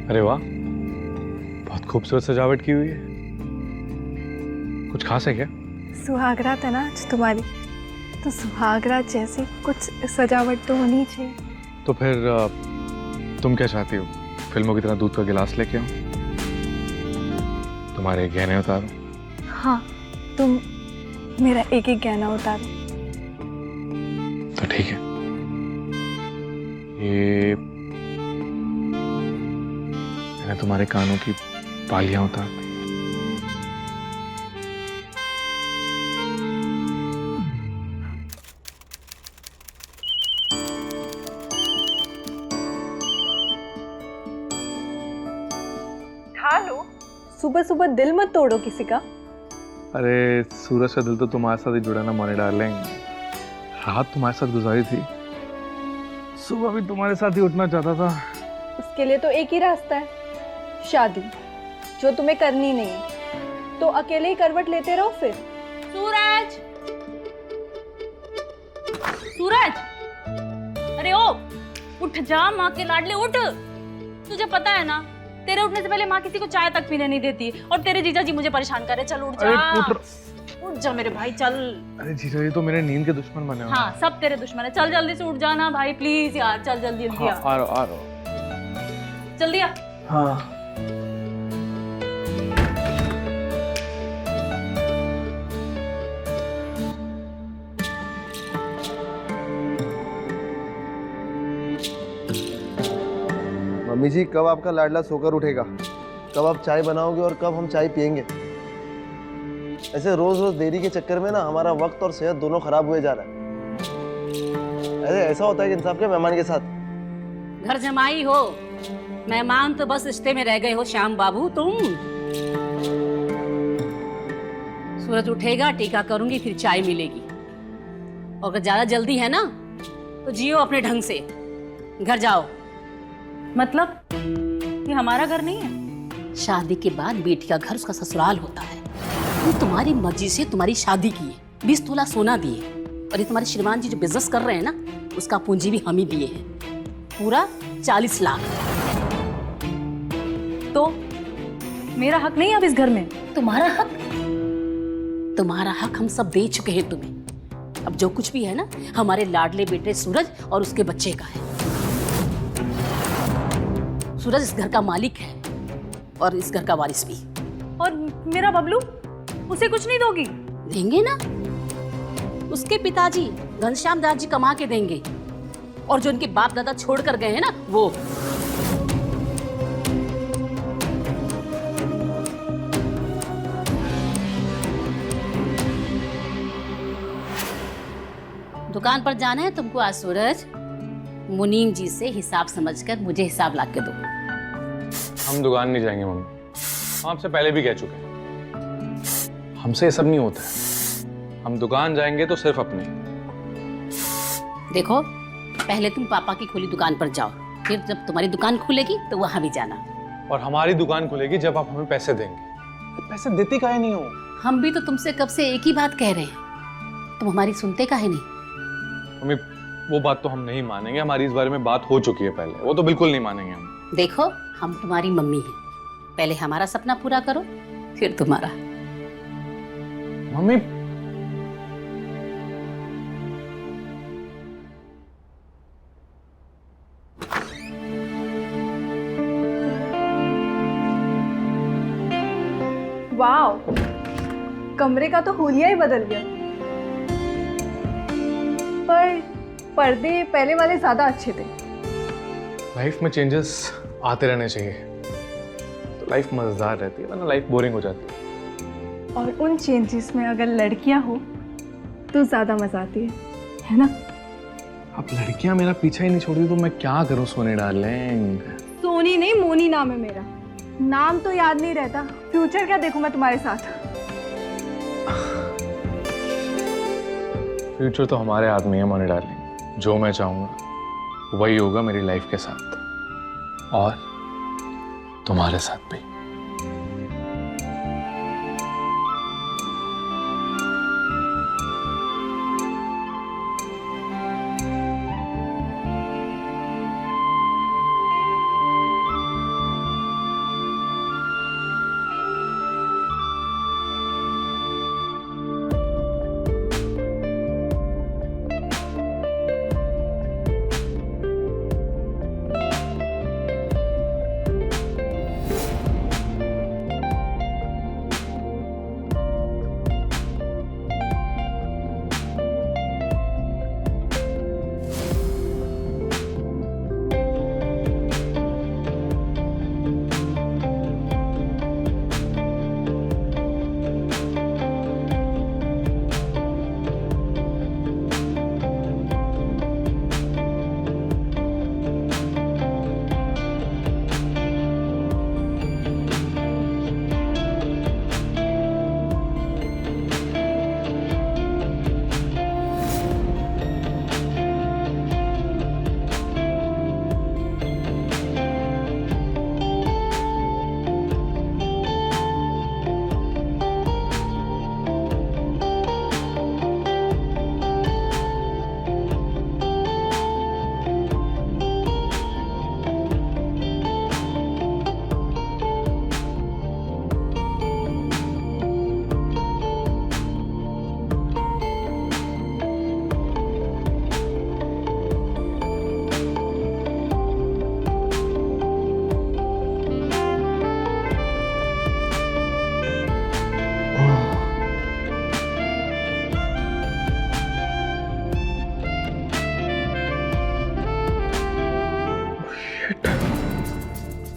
अरे वाह, बहुत खूबसूरत सजावट की हुई है। कुछ खास है क्या? सुहागरात है ना आज तुम्हारी, तो सुहागरात जैसी कुछ सजावट तो होनी चाहिए। तो फिर तुम क्या चाहती हो? फिल्मों की तरह दूध का गिलास लेके आऊं, तुम्हारे गहने उतारो? हाँ, तुम मेरा एक एक गहना उतारो। तो ठीक है, ये मैंने तुम्हारे कानों की बालियां उतार दी। खा लो, सुबह सुबह दिल मत तोड़ो किसी का। अरे सूरज का दिल तो तुम्हारे साथ ही जुड़ा ना मोने डार्लिंग। रात तुम्हारे साथ गुजारी थी, सुबह भी तुम्हारे साथ ही उठना चाहता था। उसके लिए तो एक ही रास्ता है, शादी, जो तुम्हें करनी नहीं है। तो अकेले ही करवट लेते रहो फिर। सूरज, सूरज, अरे ओ, उठ जा, माँ के लाडले उठ। तुझे पता है ना, तेरे उठने से पहले माँ किसी को चाय तक पीने नहीं देती, और तेरे जीजा जी मुझे परेशान कर रहे। चल उठ जा, उठ जा मेरे भाई, चल। अरे जीजा जी तो मेरे नींद के दुश्मन बने हो। हाँ, सब तेरे दुश्मन है। चल जल्दी से उठ जाना भाई, प्लीज यार, चल जल्दी जल्दी हाँ, आ। आ रहा हूँ। जल्दी आ। हाँ। मम्मी जी, कब आपका लाडला सोकर उठेगा? कब आप चाय बनाओगे और कब हम चाय पियेंगे? ऐसे रोज रोज देरी के चक्कर में ना हमारा वक्त और सेहत दोनों खराब हुए जा रहा है। ऐसा होता है कि इंसान के मेहमान के साथ। घर जमाई हो, मेहमान तो बस रिश्ते में रह गए हो श्याम बाबू तुम। सूरज उठेगा, टीका करूंगी, फिर चाय मिलेगी। और अगर ज्यादा जल्दी है ना तो जियो अपने ढंग से, घर जाओ। मतलब ये हमारा घर नहीं है? शादी के बाद बेटी का घर उसका ससुराल होता है। वो तुम्हारी मर्जी से तुम्हारी शादी की है, 20 तोला सोना दिए, और ये तुम्हारे श्रीमान जी जो बिजनेस कर रहे हैं ना, उसका पूंजी भी हम ही दिए हैं, पूरा 40 लाख। तो मेरा हक नहीं है अब इस घर में? तुम्हारा हक? तुम्हारा हक हम सब दे चुके हैं तुम्हें। अब जो कुछ भी है ना, हमारे लाडले बेटे सूरज और उसके बच्चे का है। सूरज इस घर का मालिक है और इस घर का वारिस भी। और मेरा बबलू, उसे कुछ नहीं दोगी? देंगे ना, उसके पिताजी घनश्याम दास जी कमा के देंगे, और जो उनके बाप दादा छोड़ कर गए हैं ना, वो। दुकान पर जाना है तुमको आज सूरज? मुनीम जी से हिसाब समझकर मुझे हिसाब ला के दो। हम दुकान नहीं जाएंगे मम्मी, हम आपसे पहले भी कह चुके हैं, हमसे ये सब नहीं होता है। हम दुकान जाएंगे तो सिर्फ अपनी। देखो, पहले तुम पापा की खुली दुकान पर जाओ, फिर जब तुम्हारी दुकान खुलेगी तो वहां भी जाना। और हमारी दुकान खुलेगी जब आप हमें पैसे देंगे। पैसे देती काहे नहीं हो? हम भी तो तुमसे कब से एक ही बात कह रहे हैं, तुम हमारी सुनते काहे नहीं? मम्मी, वो बात तो हम नहीं मानेंगे, हमारी इस बारे में बात हो चुकी है पहले, वो तो बिल्कुल नहीं मानेंगे हम। देखो, हम तुम्हारी मम्मी हैं, पहले हमारा सपना पूरा करो, फिर तुम्हारा। मम्मी, वाओ, कमरे का तो हुलिया ही बदल गया। पर पर्दे पहले वाले ज्यादा अच्छे थे। लाइफ में चेंजेस आते रहने चाहिए, तो लाइफ मजेदार रहती है, वरना लाइफ बोरिंग हो जाती है। और उन चेंजेस में अगर लड़कियां हो तो ज्यादा मजा आती है ना? अब लड़कियां मेरा पीछा ही नहीं छोड़ रही तो मैं क्या करूं सोने डार्लिंग? सोनी नहीं, मोनी नाम है मेरा। नाम तो याद नहीं रहता, फ्यूचर क्या देखूं मैं तुम्हारे साथ? फ्यूचर तो हमारे हाथ में है मोनी डार्लिंग। जो मैं चाहूंगा वही होगा मेरी लाइफ के साथ, और तुम्हारे साथ भी।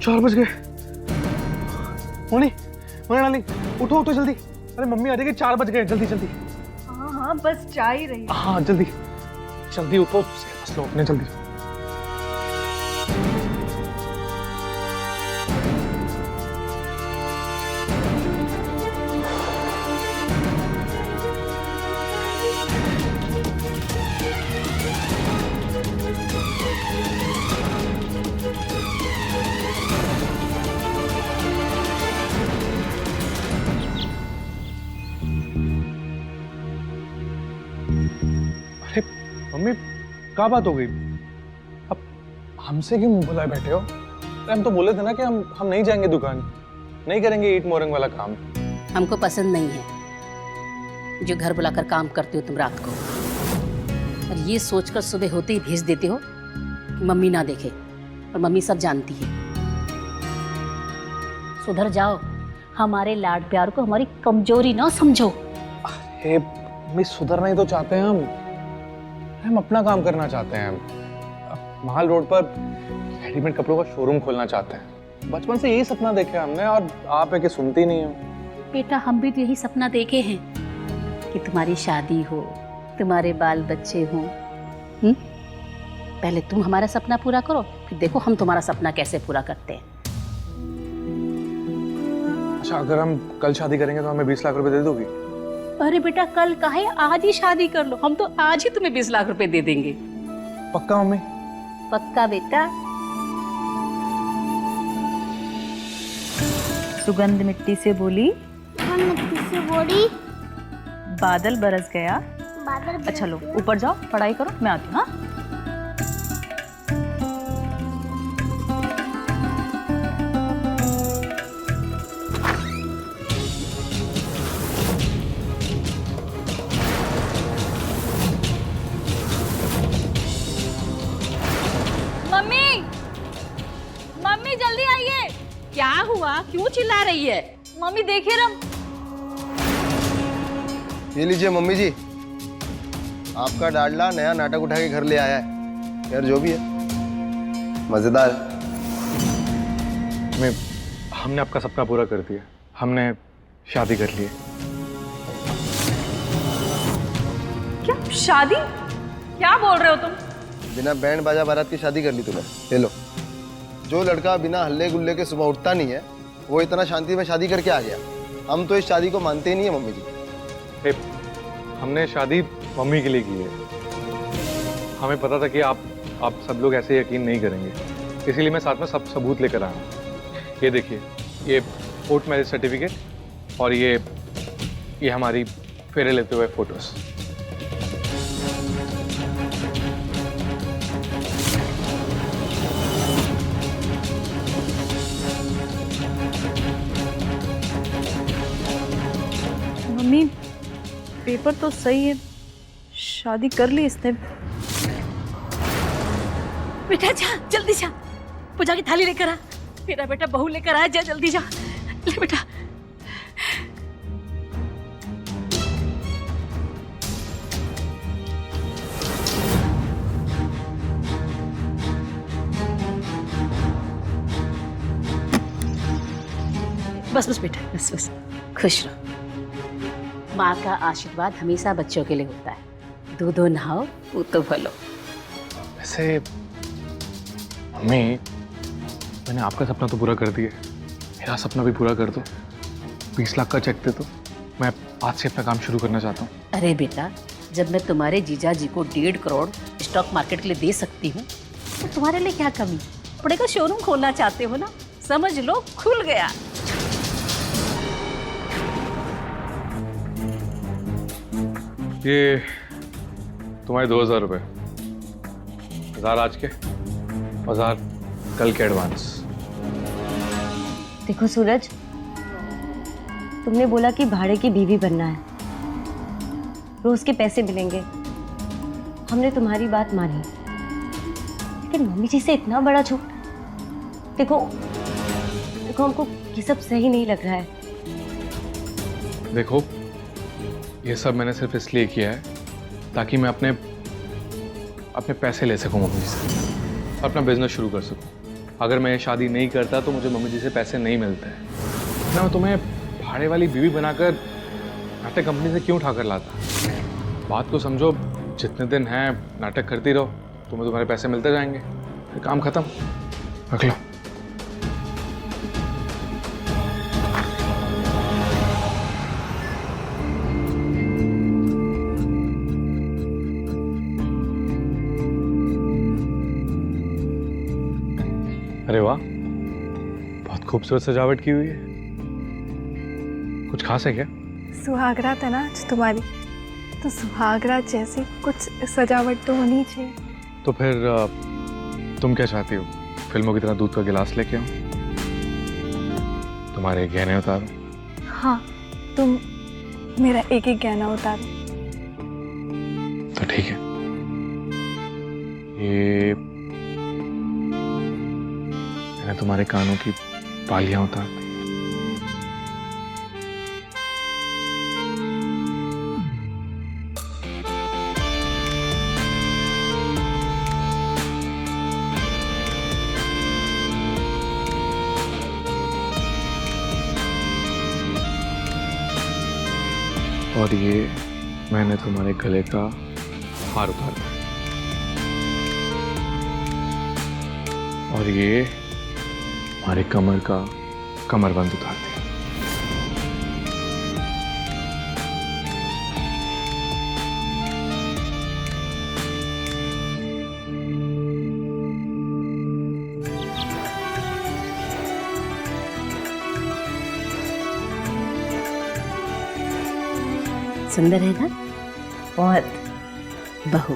4 बज गए। मोनी, मोनी डार्लिंग, उठो उठो जल्दी। अरे मम्मी आ जाएगी, 4 बज गए, जल्दी जल्दी। हाँ हाँ, बस जा ही रही है। हाँ जल्दी जल्दी उठो, बस लो अपने जल्दी। अरे मम्मी, क्या बात हो गई? अब हमसे क्यों मुंह फुलाए बैठे हो? अरे हम तो बोले थे ना कि हम नहीं जाएंगे दुकान, नहीं करेंगे ईट मोरंग वाला काम। हमको पसंद नहीं है जो घर बुलाकर काम करते हो तुम रात को, और ये सोचकर सुबह होते ही भेज देते हो कि मम्मी ना देखे, और मम्मी सब जानती है। सुधर जाओ, हमारे लाड प्यार को हमारी कमजोरी ना समझो। अरे मम्मी, सुधरना ही तो चाहते हैं हम अपना काम करना चाहते हैं। महाल रोड पर रेडीमेड कपड़ों का शोरूम खोलना चाहते हैं। बचपन से यही सपना देखा हमने, और आप है कि सुनती नहीं हो। बेटा, हम भी तो यही सपना देखे हैं कि तुम्हारी शादी हो, तुम्हारे बाल बच्चे हों। पहले तुम हमारा सपना पूरा करो, फिर देखो हम तुम्हारा सपना कैसे पूरा करते हैं। अच्छा, अगर हम कल शादी करेंगे तो हमें 20 लाख रुपए दे दोगी? अरे बेटा, कल काहे, आज ही शादी कर लो। हम तो आज ही तुम्हें 20 लाख रुपए दे देंगे। पक्का मम्मी? पक्का बेटा। सुगंध मिट्टी से बोली, मिट्टी से बोली, बादल बरस गया। बादल अच्छा लो, ऊपर जाओ, पढ़ाई करो, मैं आती हूँ। हाँ, मम्मी, मम्मी जल्दी आइए। क्या हुआ, क्यों चिल्ला रही है? मम्मी देखिए ना। ये लीजिए मम्मी जी, आपका डाडला नया नाटक उठा के घर ले आया है। यार जो भी है मजेदार है। हमने आपका सपना पूरा कर दिया, हमने शादी कर ली। क्या शादी? क्या बोल रहे हो तुम? बिना बैंड बाजा बारात की शादी कर ली तूने। ले लो। जो लड़का बिना हल्ले गुल्ले के सुबह उठता नहीं है, वो इतना शांति में शादी करके आ गया। हम तो इस शादी को मानते ही नहीं है मम्मी जी। हमने शादी मम्मी के लिए की है। हमें पता था कि आप सब लोग ऐसे यकीन नहीं करेंगे, इसीलिए मैं साथ में सब सबूत लेकर आया हूँ। ये देखिए, ये कोर्ट मैरिज सर्टिफिकेट, और ये हमारी फेरे लेते हुए फोटोज। मम्मी, पेपर तो सही है, शादी कर ली इसने। बेटा जा, जल्दी जा, पूजा की थाली लेकर आ। मेरा बेटा बहू लेकर आया, जा जल्दी जा। ले बेटा। बस बस बेटा, बस बस, खुश रहो। माँ का आशीर्वाद हमेशा बच्चों के लिए होता है। दूधो नहाओ, वो तो भलो। वैसे मम्मी, मैंने आपका सपना तो पूरा कर दिया, मेरा सपना भी पूरा कर दो। 20 लाख का चेक दे दो, मैं आज से अपना काम शुरू करना चाहता हूँ। अरे बेटा, जब मैं तुम्हारे जीजा जी को 1.5 करोड़ स्टॉक मार्केट के लिए दे सकती हूँ, तो तुम्हारे लिए क्या कमी? कपड़े का शोरूम खोलना चाहते हो ना, समझ लो खुल गया। ये तुम्हारे 2000 रुपये, 1000 आज के, 1000 कल के एडवांस। देखो सूरज, तुमने बोला कि भाड़े की बीवी बनना है, रोज के पैसे मिलेंगे। हमने तुम्हारी बात मानी, लेकिन मम्मी जी से इतना बड़ा झूठ। देखो हमको ये सब सही नहीं लग रहा है। देखो, ये सब मैंने सिर्फ इसलिए किया है ताकि मैं अपने पैसे ले सकूं मम्मी से, अपना बिजनेस शुरू कर सकूं। अगर मैं ये शादी नहीं करता तो मुझे मम्मी जी से पैसे नहीं मिलते हैं ना। मैं तुम्हें भाड़े वाली बीवी बनाकर नाटक कंपनी से क्यों उठाकर लाता? बात को समझो, जितने दिन हैं नाटक करती रहो, तुम्हें तुम्हारे पैसे मिलते जाएंगे, फिर काम खत्म। रख लो। अरे वाह, बहुत खूबसूरत सजावट की हुई है। कुछ खास है क्या? सुहागरात है ना आज तुम्हारी, तो सुहागरात जैसी कुछ सजावट तो होनी चाहिए। तो फिर तुम क्या चाहती हो? फिल्मों की तरह दूध का गिलास लेके आऊं, तुम्हारे गहने उतारूं? हाँ, तुम मेरा एक एक गहना उतारो। तो ठीक है, ये मैंने तुम्हारे कानों की बालियां उतार दी। और ये मैंने तुम्हारे गले का हार उतार दिया। और ये हमारे कमर का कमरबंद उतार दिया। सुंदर है ना? बहुत। बहू,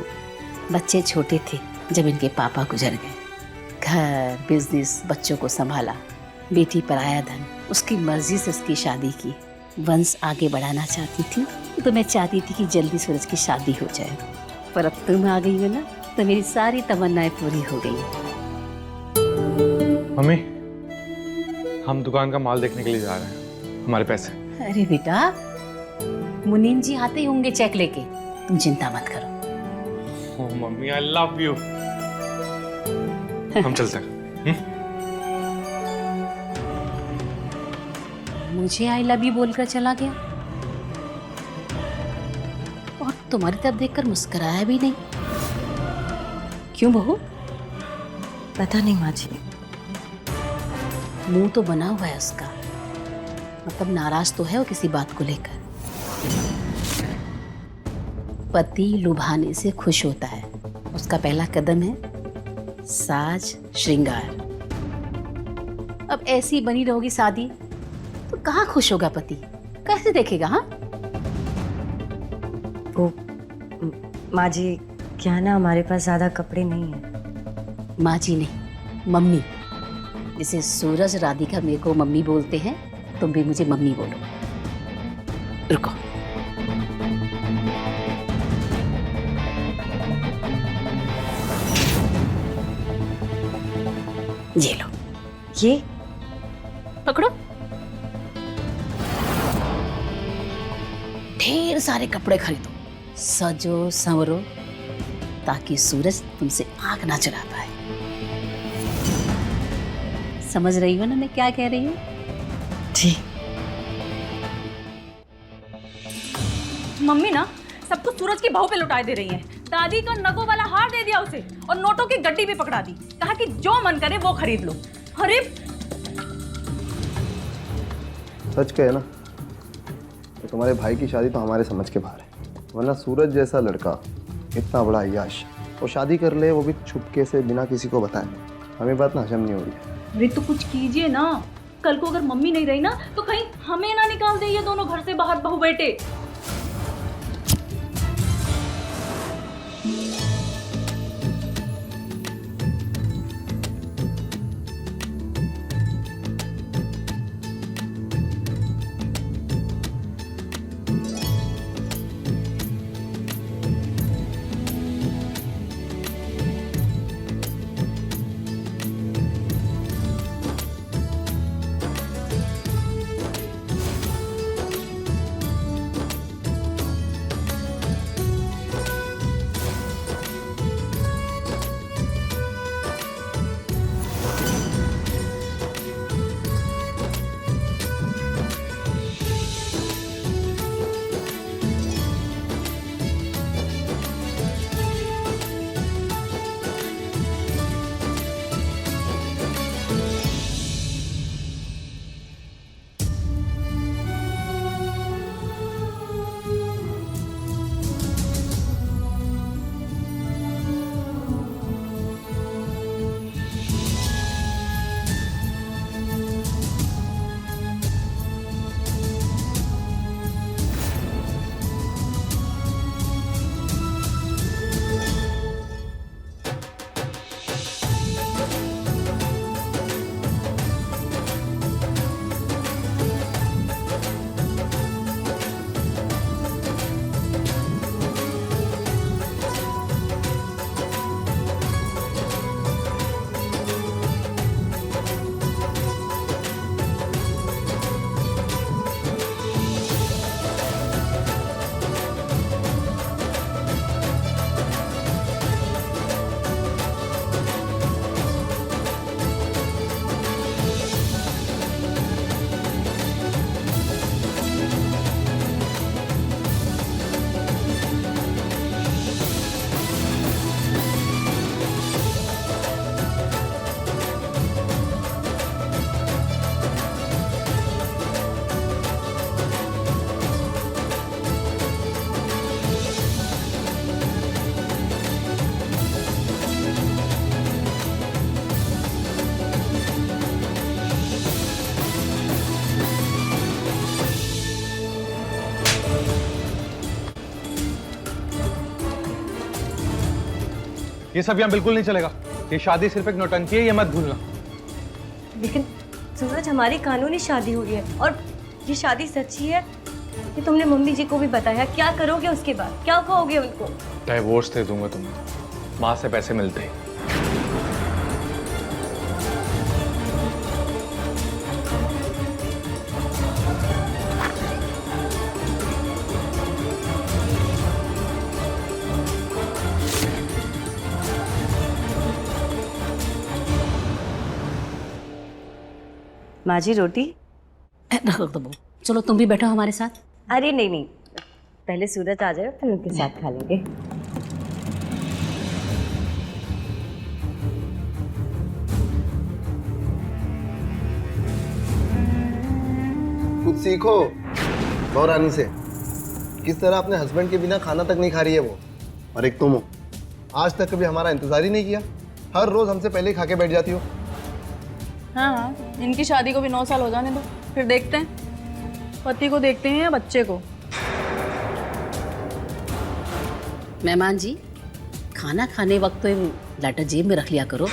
बच्चे छोटे थे जब इनके पापा गुजर गए। घर, बिजनेस, बच्चों को संभाला, बेटी पर आया धन, उसकी मर्जी से उसकी शादी की। वंश आगे बढ़ाना चाहती थी तो मैं चाहती थी कि जल्दी सूरज की शादी हो जाए, पर अब तुम आ गई हो ना, तो मेरी सारी तमन्नाएं पूरी हो गई। मम्मी, हम दुकान का माल देखने के लिए जा रहे हैं, हमारे पैसे। अरे बेटा, मुनीम जी आते ही होंगे चेक लेके, तुम चिंता मत करो। ओह मम्मी, आई लव यू। हम चलते हैं। मुझे आई लव यू बोलकर चला गया और तुम्हारी तरफ देखकर मुस्कुराया भी नहीं। क्यों बहू? पता नहीं माँ जी। मुंह तो बना हुआ है उसका, मतलब नाराज तो है वो किसी बात को लेकर। पति लुभाने से खुश होता है, उसका पहला कदम है साज श्रृंगार। अब ऐसी बनी रहोगी शादी तो कहाँ खुश होगा पति, कैसे देखेगा? हाँ वो माँ जी, क्या ना हमारे पास ज्यादा कपड़े नहीं है। माँ जी नहीं, मम्मी। जिसे सूरज राधिका मेरे को मम्मी बोलते हैं, तुम भी मुझे मम्मी बोलो। रुको, ये लो, ये पकड़ो। ढेर सारे कपड़े खरीदो, सजो संवरो, ताकि सूरज तुमसे आंख ना चुरा पाए। समझ रही हो ना मैं क्या कह रही हूँ? ठीक। मम्मी ना सबको सूरज की बहू पे लुटाए दे रही हैं। दादी का नगों वाला हार दे दिया उसे और नोटों की गड्डी भी पकड़ा दी, कहा कि जो मन करे वो खरीद लो। अरे सच कहे ना तो तुम्हारे भाई की शादी तो हमारे समझ के बाहर है, वरना सूरज जैसा लड़का इतना बड़ा अय्याश वो शादी कर ले, वो भी छुपके से, बिना किसी को बताए। हमें बात ना हजम नहीं हो रही है। अरे तो कुछ कीजिए ना, कल को अगर मम्मी नहीं रही ना तो कहीं हमें ना निकाल दे ये दोनों घर से बाहर, बहू बेटे। ये सब यहाँ बिल्कुल नहीं चलेगा। ये शादी सिर्फ एक नौटंकी है, ये मत भूलना। लेकिन सूरज, हमारी कानूनी शादी हुई है और ये शादी सच्ची है। ये तुमने मम्मी जी को भी बताया, क्या करोगे उसके बाद? क्या कहोगे उनको? डाइवोर्स दे दूंगा तुम्हें, माँ से पैसे मिलते ही। माँ जी, रोटी? रख दो बहू। चलो तुम भी बैठो हमारे साथ। अरे नहीं नहीं, पहले सूरज आ जाए फिर उनके साथ खा लेंगे। कुछ सीखो बहुरानी से। किस तरह अपने हस्बैंड के बिना खाना तक नहीं खा रही है वो। और एक तुम हो, आज तक कभी हमारा इंतजार ही नहीं किया। हर रोज हमसे पहले ही खा के बैठ जाती हो। हाँ, इनकी शादी को भी 9 साल हो जाने दो, फिर देखते हैं पति को देखते हैं या बच्चे को। मेहमान जी, खाना खाने वक्त तो लाटर जेब में रख लिया करो।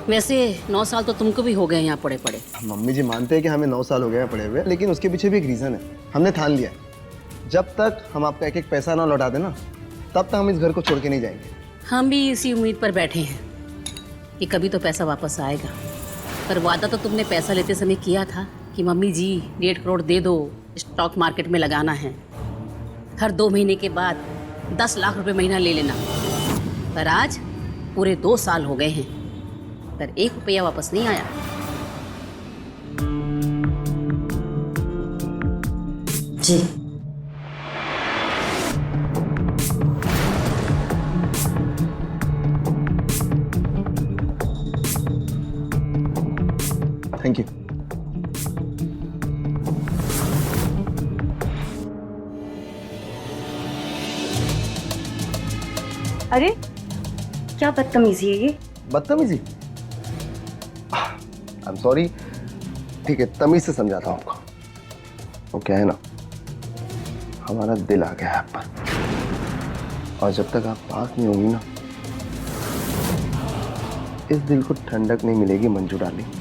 वैसे 9 साल तो तुमको भी हो गए यहाँ पड़े पड़े। मम्मी जी मानते हैं कि हमें 9 साल हो गए हैं पड़े हुए, लेकिन उसके पीछे भी एक रीजन है। हमने ठान लिया है, जब तक हम आपका एक एक पैसा ना लौटा देना, तब तक हम इस घर को छोड़ के नहीं जाएंगे। हम भी इसी उम्मीद पर बैठे हैं कि कभी तो पैसा वापस आएगा। पर वादा तो तुमने पैसा लेते समय किया था कि मम्मी जी 1.5 करोड़ दे दो, स्टॉक मार्केट में लगाना है। हर 2 महीने के बाद 10 लाख रुपए महीना ले लेना। पर आज पूरे 2 साल हो गए हैं, पर 1 रुपया वापस नहीं आया। जी थैंक यू। अरे क्या बदतमीजी है ये? बदतमीजी? I am sorry. ठीक है, तमीज से समझाता हूँ आपको। वो क्या है ना, हमारा दिल आ गया है आप पर, और जब तक आप पास नहीं होंगी ना, इस दिल को ठंडक नहीं मिलेगी मंजू डार्लिंग।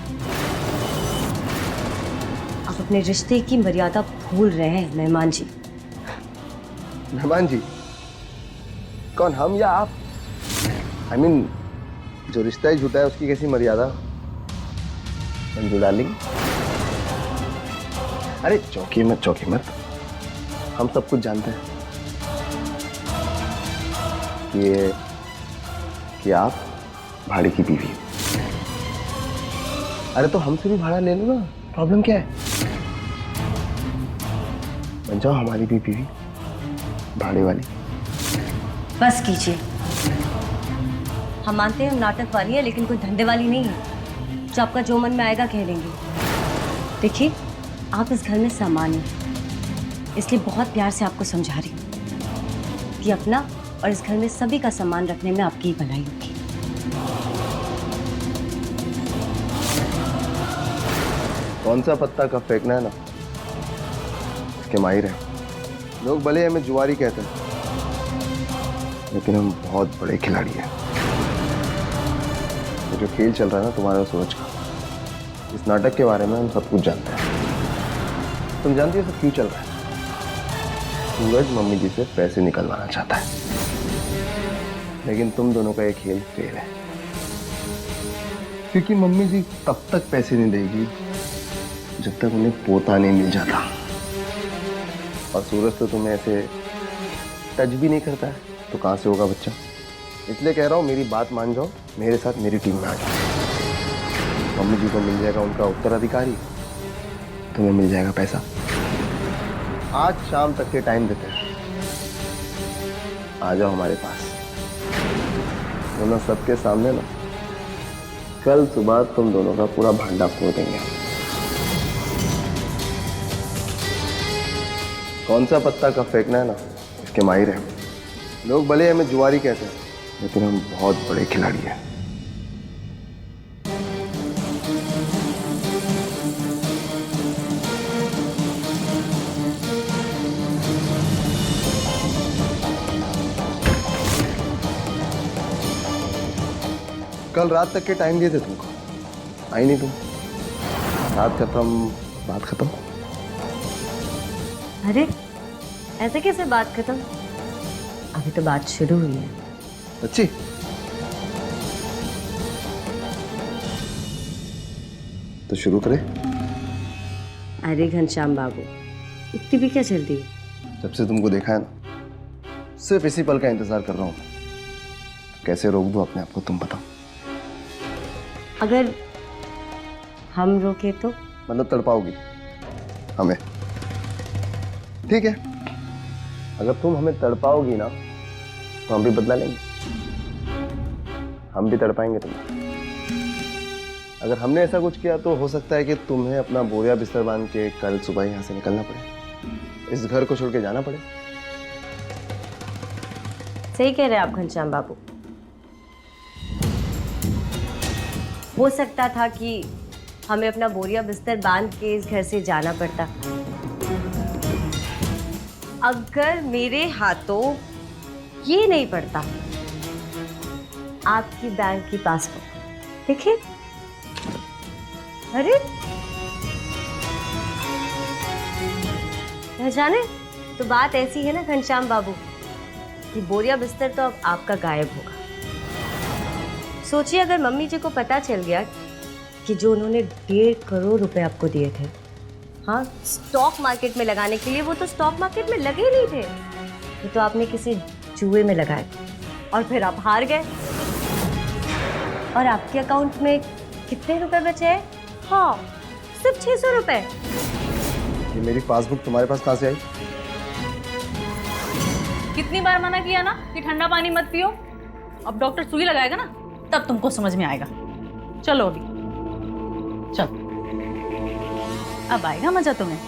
आप अपने रिश्ते की मर्यादा भूल रहे हैं मेहमान जी। मेहमान जी? कौन, हम या आप? आई मीन, जो रिश्ता ही झूठा है उसकी कैसी मर्यादा मंजू डार्लिंग? अरे चौंकी मत, चौंकी मत। हम सब कुछ जानते हैं कि आप भाड़े की बीवी। अरे तो हमसे भी भाड़ा ले लो ना, प्रॉब्लम क्या है? बन जाओ हमारी भी बीवी, भाड़े वाली। बस कीजिए। हम मानते हैं हम नाटक वाली है, लेकिन कोई धंधे वाली नहीं है जो आपका जो मन में आएगा कह लेंगे। देखिए, आप इस घर में सामान हैं, इसलिए बहुत प्यार से आपको समझा रही हूँ कि अपना और इस घर में सभी का सामान रखने में आपकी ही भलाई होगी। कौन सा पत्ता कब फेंकना है ना, इसके माहिर हैं। लोग भले हमें जुआरी कहते हैं, लेकिन हम बहुत बड़े खिलाड़ी हैं। ये जो खेल चल रहा है ना तुम्हारे और सूरज का, इस नाटक के बारे में हम सब कुछ जानते हैं। तुम जानती हो सब क्यों चल रहा है? सूरज मम्मी जी से पैसे निकलवाना चाहता है, लेकिन तुम दोनों का ये खेल फेल है, क्योंकि मम्मी जी तब तक पैसे नहीं देगी जब तक उन्हें पोता नहीं मिल जाता। और सूरज तो तुम्हें ऐसे टच भी नहीं करता है, तो कहाँ से होगा बच्चा? इसलिए कह रहा हूँ, मेरी बात मान जाओ, मेरे साथ मेरी टीम में आ जाओ। मम्मी जी को मिल जाएगा उनका उत्तराधिकारी, तुम्हें मिल जाएगा पैसा। आज शाम तक के टाइम देते हैं, आ जाओ हमारे पास। दोनों सबके सामने ना, कल सुबह तुम दोनों का पूरा भांडा फोड़ देंगे। कौन सा पत्ता कब फेंकना है ना, इसके माहिर हैं। लोग भले हमें जुआरी कहते हैं, लेकिन हम बहुत बड़े खिलाड़ी हैं। कल रात तक के टाइम दिए थे तुमको, आई नहीं तुम। रात खत्म, बात खत्म। अरे ऐसे कैसे बात खत्म? अभी तो बात शुरू हुई है। अच्छी। तो शुरू करें। अरे घनश्याम बाबू, इतनी भी क्या जल्दी है? जब से तुमको देखा है ना, सिर्फ इसी पल का इंतजार कर रहा हूँ। कैसे रोक दूं अपने आप को, तुम बताओ। अगर हम रोके तो? मतलब तड़पाओगी हमें? ठीक है, अगर तुम हमें तड़पाओगी ना तो हम भी बदला लेंगे, हम भी तड़पाएंगे तुम्हें। अगर हमने ऐसा कुछ किया तो हो सकता है कि तुम्हें अपना बोरिया बिस्तर बांध के कल सुबह यहाँ से निकलना पड़े, इस घर को छोड़ के जाना पड़े। सही कह रहे हैं आप घनश्याम बाबू। हो सकता था कि हमें अपना बोरिया बिस्तर बांध के इस घर से जाना पड़ता। अगर मेरे हाथों ये नहीं पड़ता, आपकी बैंक की पासबुक देखिए। अरे जाने तो बात ऐसी है ना घनश्याम बाबू कि बोरिया बिस्तर तो अब आपका गायब होगा। सोचिए अगर मम्मी जी को पता चल गया कि जो उन्होंने 1.5 करोड़ रुपए आपको दिए थे, हाँ, स्टॉक मार्केट में लगाने के लिए, वो तो स्टॉक मार्केट में लगे ही नहीं थे, वो तो आपने किसी जुए में लगाए और फिर आप हार गए। और आपके अकाउंट में कितने रुपए बचे हैं? हाँ, सिर्फ 600 रुपए। ये मेरी पासबुक तुम्हारे पास कहाँ से आई? कितनी बार मना किया ना कि ठंडा पानी मत पियो। अब डॉक्टर सुई लगाएगा ना, तब तुमको समझ में आएगा। चलो अभी चलो, अब आएगा मजा तुम्हें।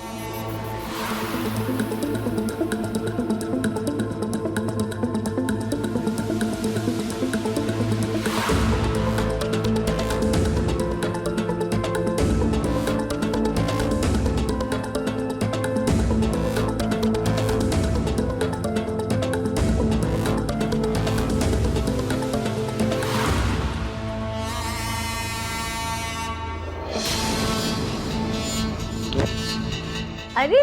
अरे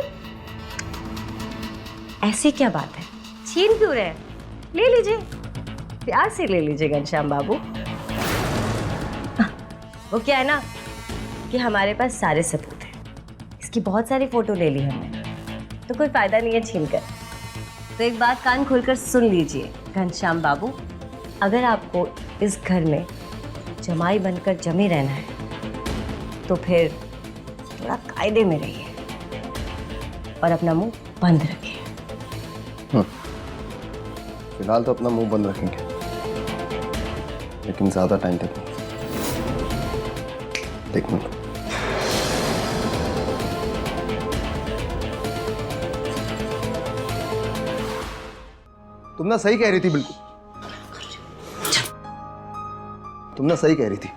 ऐसी क्या बात है, छीन क्यों रहे हैं? ले लीजिए, प्यार से ले लीजिए घनश्याम बाबू। वो क्या है ना कि हमारे पास सारे सबूत हैं, इसकी बहुत सारी फोटो ले ली हमने, तो कोई फायदा नहीं है छीन कर। तो एक बात कान खोलकर सुन लीजिए घनश्याम बाबू, अगर आपको इस घर में जमाई बनकर जमे रहना है तो फिर थोड़ा कायदे में रहिए और अपना मुंह बंद रखिए। फिलहाल तो अपना मुंह बंद रखेंगे, लेकिन ज्यादा टाइम तक नहीं। देखना तुम ना सही कह रही थी, बिल्कुल तुम ना सही कह रही थी।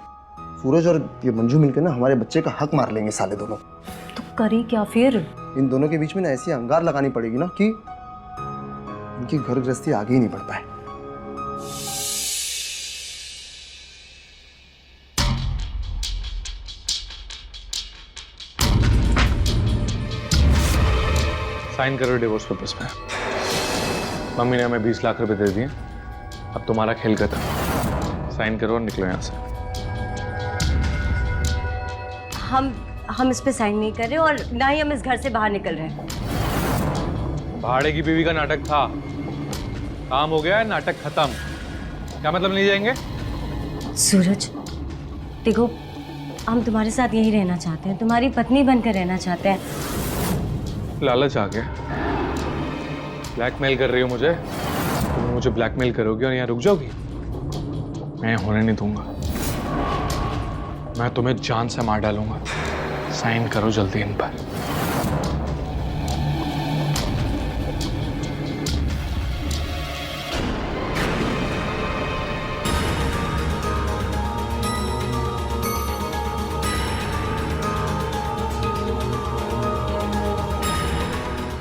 सूरज और ये मंजू मिलकर ना हमारे बच्चे का हक मार लेंगे साले दोनों। तो करें क्या फिर? इन दोनों के बीच में ना ऐसी अंगार लगानी पड़ेगी ना कि इनकी घर गृहस्थी आगे ही नहीं बढ़ पाए। साइन करो डिवोर्स पेपर्स पे। मम्मी ने हमें 20 लाख रुपए दे दिए, अब तुम्हारा खेल खत्म। साइन करो और निकलो यहाँ से। हम इस पे साइन नहीं कर रहे और ना ही हम इस घर से बाहर निकल रहे हैं। भाड़े की बीवी का नाटक था, काम हो गया है, नाटक खत्म। क्या मतलब नहीं जाएंगे? सूरज देखो, हम तुम्हारे साथ यहीं रहना चाहते हैं, तुम्हारी पत्नी बनकर रहना चाहते हैं। लालच आ गया, ब्लैकमेल कर रही हो मुझे। तुम मुझे ब्लैकमेल करोगी और यहाँ रुक जाओगी? मैं होने नहीं दूंगा, मैं तुम्हें जान से मार डालूंगा। साइन करो जल्दी इन पर।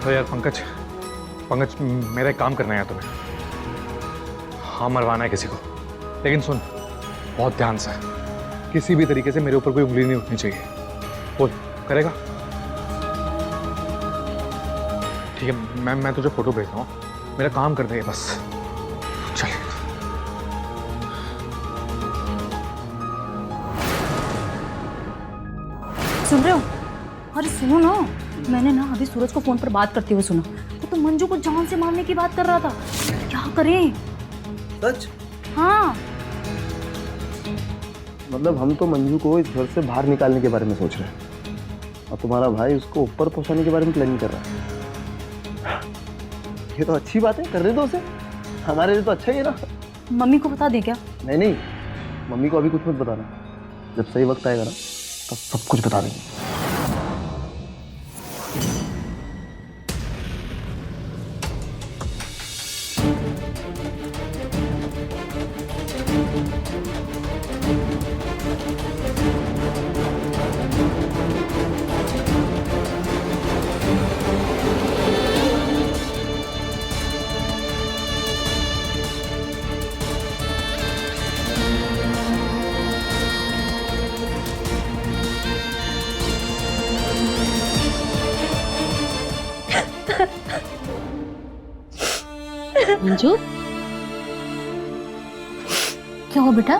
तो यार पंकज, मेरा एक काम करना है यार तुम्हें। हाँ, मरवाना है किसी को, लेकिन सुन, बहुत ध्यान से, किसी भी तरीके से मेरे ऊपर कोई उंगली नहीं उठनी चाहिए। बोल, करेगा? ठीक है, मैं तुझे फोटो भेज रहा हूँ, मेरा काम कर दे बस। चल। सुन रहे हो? अरे सुनो ना, मैंने ना अभी सूरज को फोन पर बात करते हुए सुना। वो तो मंजू को जान से मारने की बात कर रहा था। क्या करें? सच? हाँ। मतलब हम तो मंजू को इस घर से बाहर निकालने के बारे में सोच रहे हैं और तुम्हारा भाई उसको ऊपर पहुंचाने के बारे में प्लानिंग कर रहा है। ये तो अच्छी बात है, करने दो उसे, हमारे लिए तो अच्छा ही है ना। मम्मी को बता दे क्या? नहीं नहीं, मम्मी को अभी कुछ मत बताना, जब सही वक्त आएगा ना तब सब कुछ बता देंगे। मंजू, क्या हो बेटा?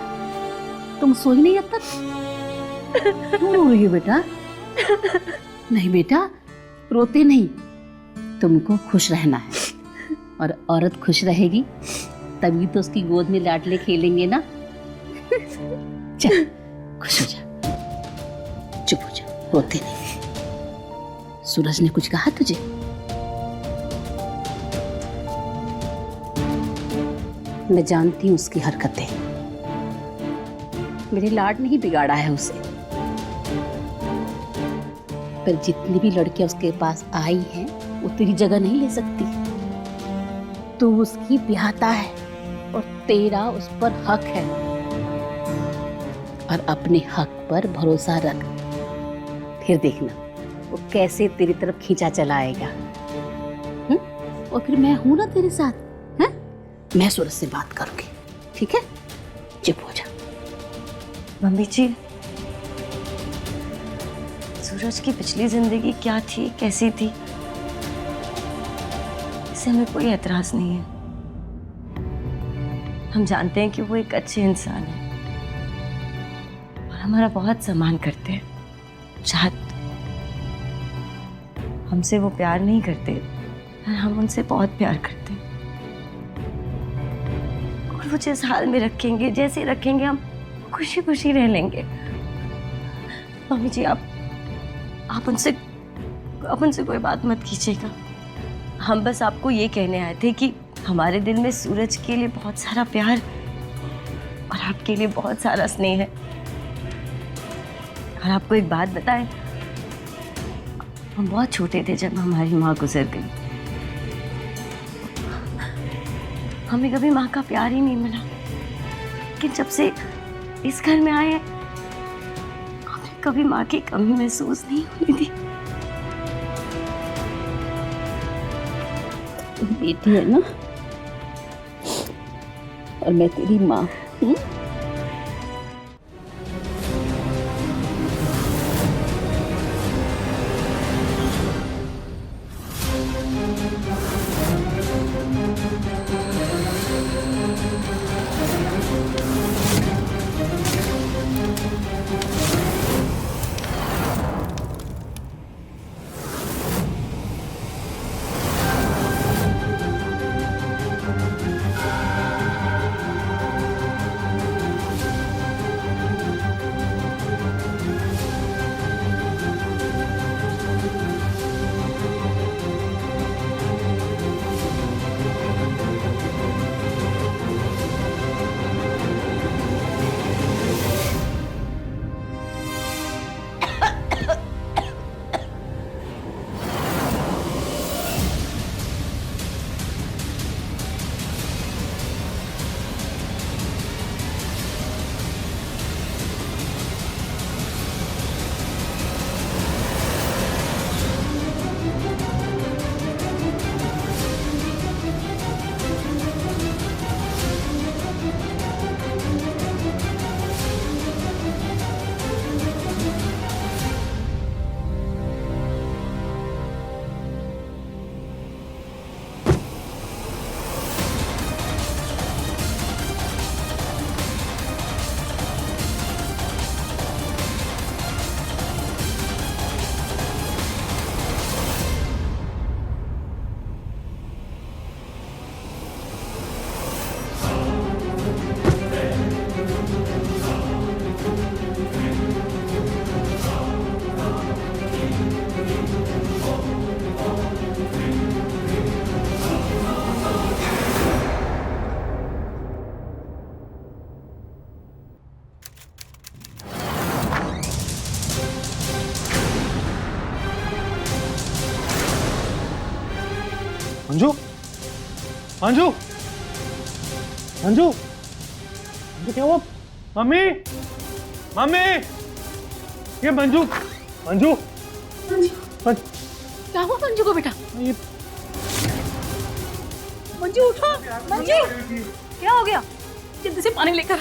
तुम सोई नहीं अब तक? क्यों रो रही हो बेटा? नहीं बेटा, रोते नहीं, तुमको खुश रहना है। और औरत खुश रहेगी तभी तो उसकी गोद में लाडले खेलेंगे ना। चल, खुश हो जा, चुप हो जा, रोते नहीं। सूरज ने कुछ कहा तुझे? मैं जानती हूँ उसकी हरकतें। मेरे लाड ने ही बिगाड़ा है उसे। पर जितनी भी लड़कियां उसके पास आई हैं, वो तेरी जगह नहीं ले सकती। तू उसकी ब्याहता है और तेरा उस पर हक है। और अपने हक पर भरोसा रख, फिर देखना वो कैसे तेरी तरफ खींचा चला आएगा। और फिर मैं हूं ना तेरे साथ। मैं सूरज से बात करूंगी, ठीक है? चुप हो जा। मम्मी जी, सूरज की पिछली जिंदगी क्या थी, कैसी थी, इससे हमें कोई एतराज नहीं है। हम जानते हैं कि वो एक अच्छे इंसान है और हमारा बहुत सम्मान करते हैं। शायद हमसे वो प्यार नहीं करते, पर हम उनसे बहुत प्यार करते हैं। और वो जिस हाल में रखेंगे, जैसे रखेंगे, हम खुशी खुशी रह लेंगे। मम्मी जी, आप उनसे कोई बात मत कीजिएगा। हम बस आपको ये कहने आए थे कि हमारे दिल में सूरज के लिए बहुत सारा प्यार और आपके लिए बहुत सारा स्नेह है। और आपको एक बात बताएं, हम बहुत छोटे थे जब हमारी माँ गुजर गई। हमें कभी माँ का प्यार ही नहीं मिला, लेकिन जब से इस घर में आए हमें कभी माँ की कमी महसूस नहीं होने दी। तुम बेटी है ना, और मैं तेरी माँ हूँ। मंजू मंजू मंजू क्या हुआ? मम्मी मम्मी ये मंजू मंजू क्या हुआ मंजू को बेटा? ये मंजू उठो, मंजू क्या हो गया? जल्दी से पानी लेकर आ।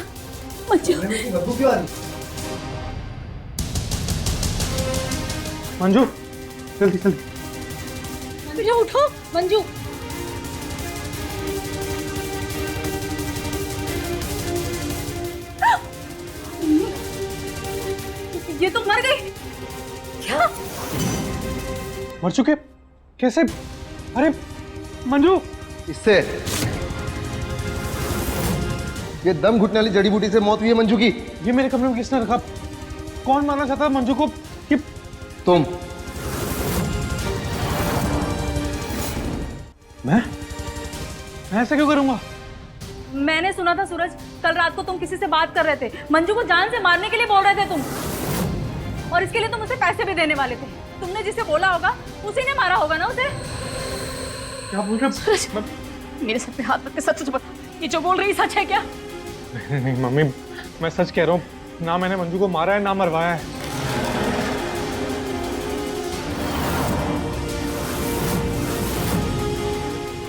मंजू बदबू क्यों आ रही? मंजू जल्दी जल्दी। बेटा उठो मंजू। ये तो मर गई। क्या? मर चुके? कैसे? अरे मंजू इससे ये दम घुटने वाली जड़ी बूटी से मौत हुई है मंजू की। ये मेरे कमरे में किसने रखा? कौन मारना चाहता है मंजू को? कि तुम। मैं ऐसा क्यों करूंगा? मैंने सुना था सूरज, कल रात को तुम किसी से बात कर रहे थे, मंजू को जान से मारने के लिए बोल रहे थे तुम, और इसके लिए तुम उसे पैसे भी देने वाले थे। तुमने जिसे बोला होगा उसी ने मारा होगा ना उसे। क्या बोल रहे? सूरज मेरे सर पे हाथ रख के सच सच बता, ये जो बोल रही सच है क्या? नहीं मम्मी, मैं सच कह रहा हूँ। ना मैंने मंजू को मारा है ना मरवाया है।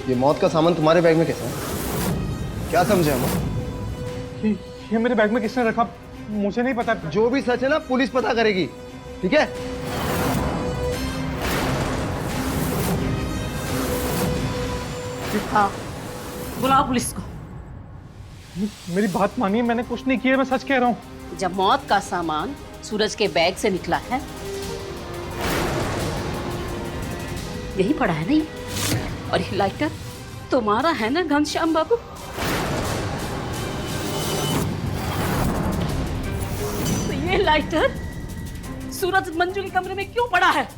ये मौत का सामान तुम्हारे बैग में कैसा है? क्या समझे हम? ये मेरे बैग में किसने रखा? मुझे नहीं पता। जो भी सच है ना पुलिस पता करेगी, ठीक है? हाँ बुलाओ पुलिस को। मेरी बात मानिए, मैंने कुछ नहीं किया, मैं सच कह रहा हूँ। जब मौत का सामान सूरज के बैग से निकला है, यही पड़ा है नहीं? और ये लाइटर तुम्हारा है ना घनश्याम बाबू? तो ये लाइटर सूरज मंजू के कमरे में क्यों पड़ा है?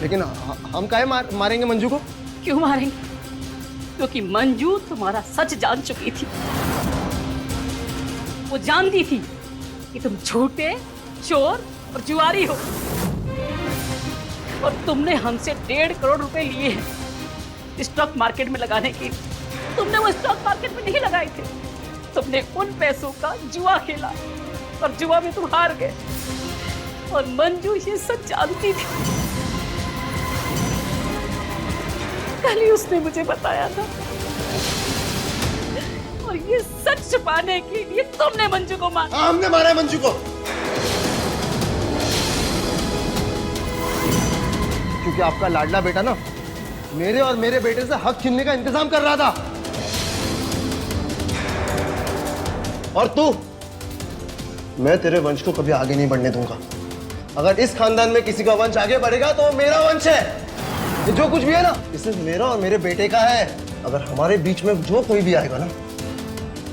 लेकिन हम काहे मारेंगे मंजू को? क्यों मारेंगे? क्योंकि मंजू तुम्हारा सच जान चुकी थी। वो जानती थी कि तुम झूठे, चोर और जुआरी हो, और तुमने हमसे 1.5 करोड़ रुपए लिए हैं स्टॉक मार्केट में लगाने के। तुमने वो स्टॉक मार्केट में नहीं लगाए थे, तुमने उन पैसों का जुआ खेला और जुआ में तुम हार गए। और मंजू ये सच जानती थी, कल ही उसने मुझे बताया था। और ये सच छुपाने के लिए तुमने मंजू को मारा। हमने मारा है मंजू को, क्योंकि आपका लाडला बेटा ना मेरे और मेरे बेटे से हक छीनने का इंतजाम कर रहा था। और तू, मैं तेरे वंश को कभी आगे नहीं बढ़ने दूंगा। अगर इस खानदान में किसी का वंश आगे बढ़ेगा तो वो मेरा वंश है। ये जो कुछ भी है ना, ये सिर्फ मेरा और मेरे बेटे का है। अगर हमारे बीच में जो कोई भी आएगा ना,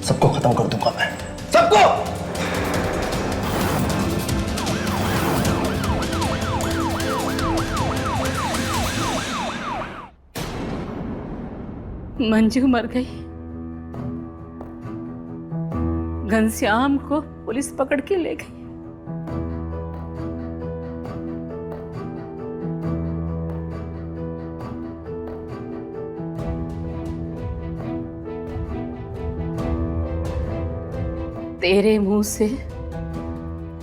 सबको खत्म कर दूंगा मैं, सबको। मंजू मर गई, घनश्याम को पुलिस पकड़ के ले गई। तेरे मुंह से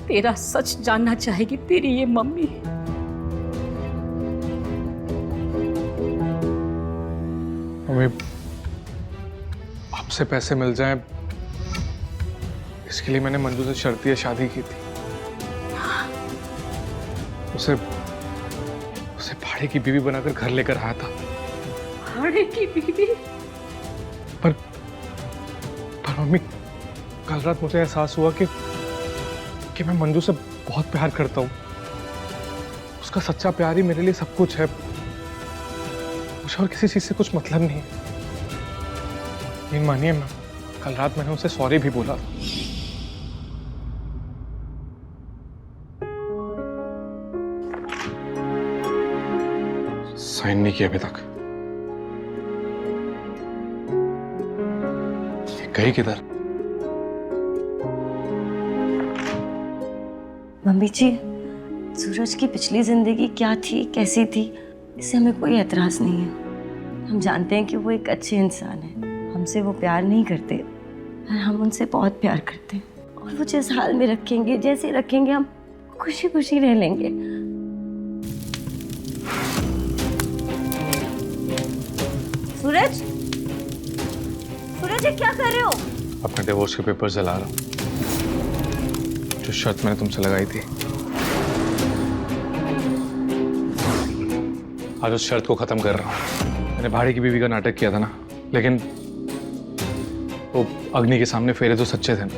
तेरा सच जानना चाहेगी तेरी ये मम्मी। मम्मी, आपसे पैसे मिल जाएं इसके लिए मैंने मंजू से शर्तिया शादी की थी। उसे भाड़े की बीवी बनाकर घर लेकर आया था। भाड़े की बीवी? पर मम्मी, कल रात मुझे एहसास हुआ कि मैं मंजू से बहुत प्यार करता हूँ। उसका सच्चा प्यार ही मेरे लिए सब कुछ है। मुझे और किसी चीज से कुछ मतलब नहीं। यकीन मानिए, मैं कल रात मैंने उसे सॉरी भी बोला। साइन नहीं किया अभी तक। गई किधर? मम्मी जी, सूरज की पिछली जिंदगी क्या थी, कैसी थी, इससे हमें कोई एतराज नहीं है। हम जानते हैं कि वो एक अच्छे इंसान है। हमसे वो प्यार नहीं करते, पर हम उनसे बहुत प्यार करते हैं। और वो जिस हाल में रखेंगे, जैसे रखेंगे, हम खुशी खुशी रह लेंगे। सूरज, सूरज, ये क्या कर रहे हो? अपने डिवोर्स के पेपर जला रहा हूं, जो शर्त मैंने तुमसे लगाई थी। आज उस शर्त को खत्म कर रहा हूं। मैंने भाड़े की बीवी का नाटक किया था ना, लेकिन वो अग्नि के सामने फेरे तो सच्चे थे ना।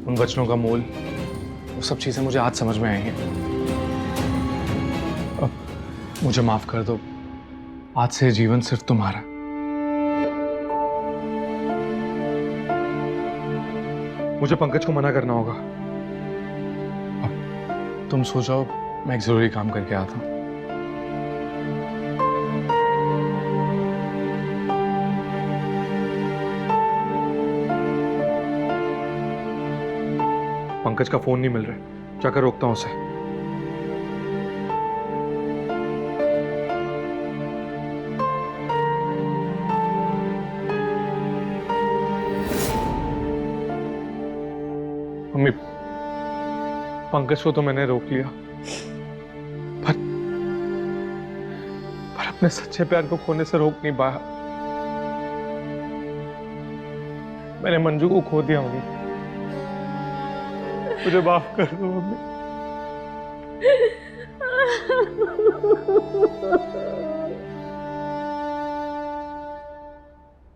उन वचनों का मोल, वो सब चीजें मुझे आज समझ में आई हैं। अब मुझे माफ कर दो। आज से जीवन सिर्फ तुम्हारा। मुझे पंकज को मना करना होगा। अब तुम सो जाओ, मैं एक जरूरी काम करके आता हूं। पंकज का फोन नहीं मिल रहा, जाकर रोकता हूं उसे। मम्मी, पंकज को तो मैंने रोक लिया, पर अपने सच्चे प्यार को खोने से रोक नहीं पाया। मैंने मंजू को खो दिया। मम्मी, मुझे माफ कर दो मम्मी।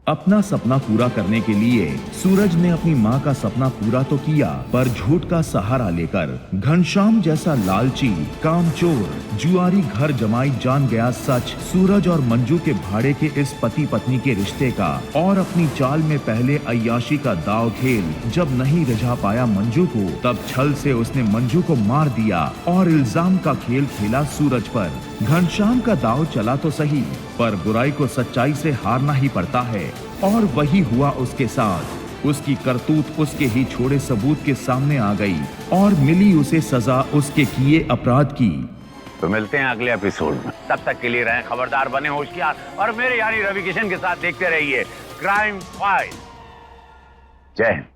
अपना सपना पूरा करने के लिए सूरज ने अपनी मां का सपना पूरा तो किया, पर झूठ का सहारा लेकर घनश्याम जैसा लालची, कामचोर, जुआरी घर जमाई जान गया सच सूरज और मंजू के भाड़े के इस पति पत्नी के रिश्ते का। और अपनी चाल में पहले अय्याशी का दाव खेल जब नहीं रिझा पाया मंजू को, तब छल से उसने मंजू को मार दिया और इल्जाम का खेल खेला सूरज पर। घनश्याम का दाव चला तो सही, पर बुराई को सच्चाई से हारना ही पड़ता है। और वही हुआ उसके साथ। उसकी करतूत उसके ही छोड़े सबूत के सामने आ गई और मिली उसे सजा उसके किए अपराध की। तो मिलते हैं अगले एपिसोड में। तब तक के लिए रहें खबरदार, बने होशियार और मेरे यानी रवि किशन के साथ देखते रहिए क्राइम फाइल। जय हिंद।